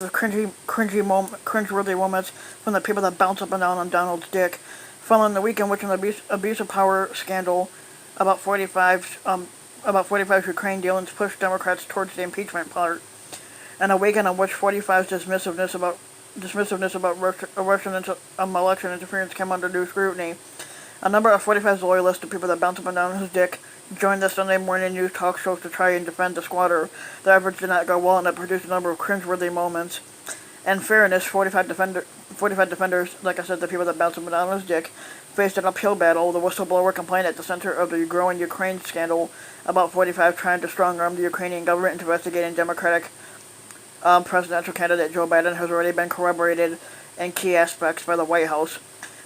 of cringeworthy moments from the people that bounce up and down on Donald's dick. Following the week in which an abuse of power scandal about 45's Ukraine dealings pushed Democrats towards the impeachment part, and a weekend on which 45's dismissiveness about Russian election interference came under new scrutiny. A number of 45's loyalists, the people that bounce up and down his dick, joined the Sunday morning news talk shows to try and defend the squatter. The efforts did not go well, and it produced a number of cringeworthy moments. In fairness, 45 defenders, like I said, the people that bounce up and down his dick, faced an uphill battle. The whistleblower complained at the center of the growing Ukraine scandal about 45 trying to strong-arm the Ukrainian government into investigating Democratic presidential candidate Joe Biden has already been corroborated in key aspects by the White House.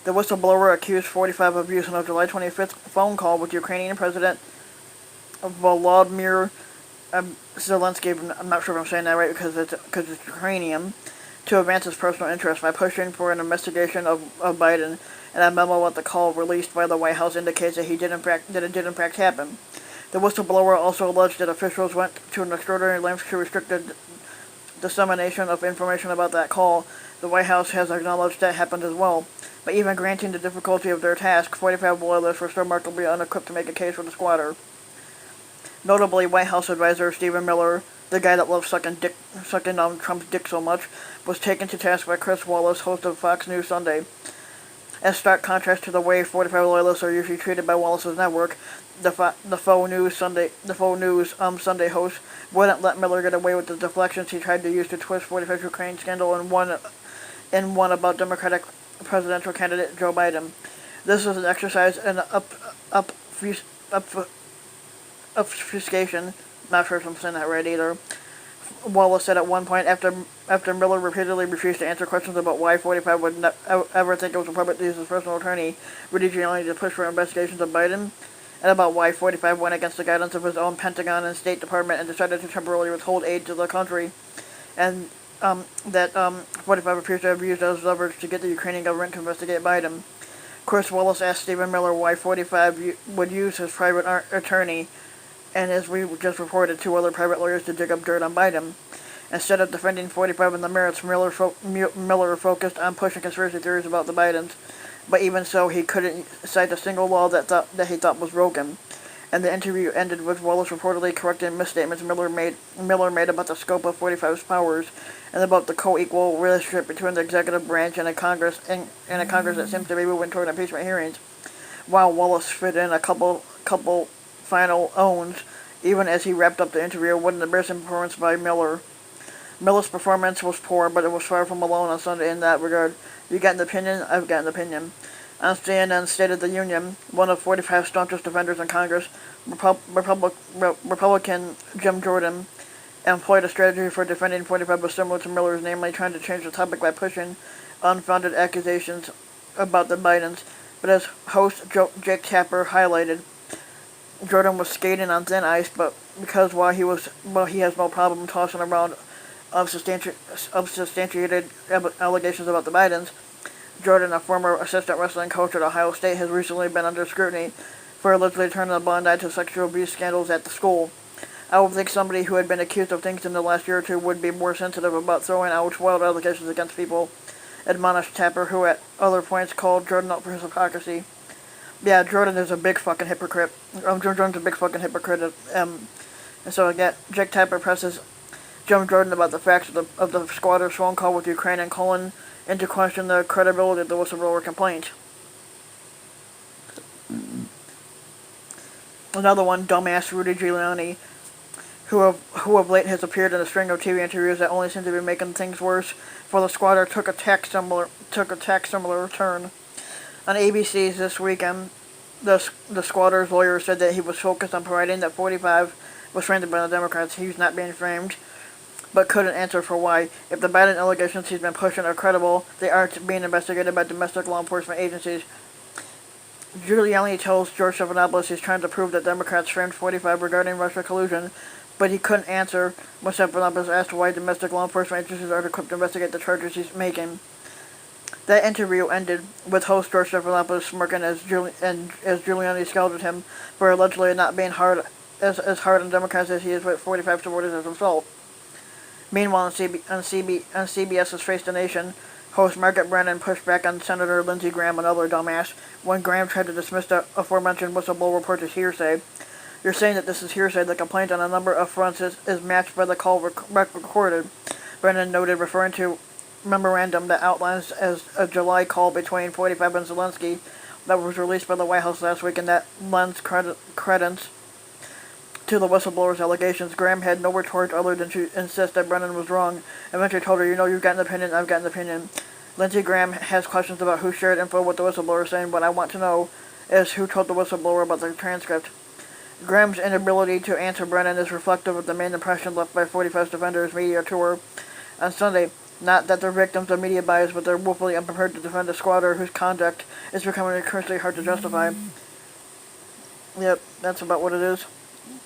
The whistleblower accused 45 of using a July 25th phone call with Ukrainian President Volodymyr Zelensky. I'm not sure if I'm saying that right because it's Ukrainian, to advance his personal interests by pushing for an investigation of Biden. And a memo at the call released by the White House indicates that it did in fact happen. The whistleblower also alleged that officials went to an extraordinary length to restrict the dissemination of information about that call. The White House has acknowledged that happened as well. But even granting the difficulty of their task, 45 loyalists were still remarkably unequipped to make a case for the squatter. Notably, White House advisor Stephen Miller, the guy that loves sucking on Trump's dick so much, was taken to task by Chris Wallace, host of Fox News Sunday. As stark contrast to the way 45 loyalists are usually treated by Wallace's network, the faux news Sunday host wouldn't let Miller get away with the deflections he tried to use to twist 45's Ukraine scandal and one about Democratic presidential candidate Joe Biden. This was an exercise in obfuscation. Not sure if I'm saying that right either. Wallace said at one point, after Miller repeatedly refused to answer questions about why 45 would ever think it was appropriate to use his personal attorney, Rudy Giuliani, to push for investigations of Biden, and about why 45 went against the guidance of his own Pentagon and State Department and decided to temporarily withhold aid to the country, and that 45 appears to have used as leverage to get the Ukrainian government to investigate Biden. Chris Wallace asked Stephen Miller why 45 would use his private attorney, and as we just reported, 2 other private lawyers to dig up dirt on Biden. Instead of defending 45 in the merits, Miller focused on pushing conspiracy theories about the Bidens, but even so, he couldn't cite a single law that he thought was broken. And the interview ended with Wallace reportedly correcting misstatements Miller made about the scope of 45's powers and about the co-equal relationship between the executive branch and a Congress that seems to be moving toward impeachment hearings. While Wallace fit in a couple final owns, even as he wrapped up the interview with an embarrassing performance by Miller. Miller's performance was poor, but it was far from alone on Sunday in that regard. You got an opinion? I've got an opinion. On CNN's State of the Union, one of 45's staunchest defenders in Congress, Republican Jim Jordan, employed a strategy for defending 45 was similar to Miller's, namely trying to change the topic by pushing unfounded accusations about the Bidens. But as host Jake Tapper highlighted, Jordan was skating on thin ice, but because while he has no problem tossing around unsubstantiated allegations about the Bidens, Jordan, a former assistant wrestling coach at Ohio State, has recently been under scrutiny for allegedly turning a blind eye to sexual abuse scandals at the school. I would think somebody who had been accused of things in the last year or two would be more sensitive about throwing out wild allegations against people, admonished Tapper, who at other points called Jordan out for his hypocrisy. Yeah, Jordan is a big fucking hypocrite. Jordan's a big fucking hypocrite. And so again, Jake Tapper presses Jim Jordan about the facts of the squatter's phone call with Ukraine and calling into question the credibility of the whistleblower complaint. Another one, dumbass Rudy Giuliani, who of late has appeared in a string of TV interviews that only seem to be making things worse, for the squatter took a tack similar turn. On ABC's This Weekend, the squatter's lawyer said that he was focused on providing that 45 was framed by the Democrats. He was not being framed, but couldn't answer for why. If the Biden allegations he's been pushing are credible, they aren't being investigated by domestic law enforcement agencies. Giuliani tells George Stephanopoulos he's trying to prove that Democrats framed 45 regarding Russia collusion, but he couldn't answer when Stephanopoulos asked why domestic law enforcement agencies are equipped to investigate the charges he's making. That interview ended with host George Stephanopoulos smirking as Giuliani scalded him for allegedly not being as hard on Democrats as he is with 45 supporters as himself. Meanwhile, on CBS's Face the Nation, host Margaret Brennan pushed back on Senator Lindsey Graham, another dumbass, when Graham tried to dismiss the aforementioned whistleblower report as hearsay. You're saying that this is hearsay. The complaint on a number of fronts is matched by the call recorded, Brennan noted, referring to memorandum that outlines as a July call between 45 and Zelensky that was released by the White House last week, and that lends credence to the whistleblower's allegations. Graham had no retort other than to insist that Brennan was wrong. Eventually told her, you've got an opinion, I've got an opinion. Lindsey Graham has questions about who shared info with the whistleblower, saying, what I want to know is who told the whistleblower about the transcript. Graham's inability to answer Brennan is reflective of the main impression left by 45's Defenders media tour on Sunday. Not that they're victims of media bias, but they're woefully unprepared to defend a squatter whose conduct is becoming increasingly hard to justify. Yep, that's about what it is.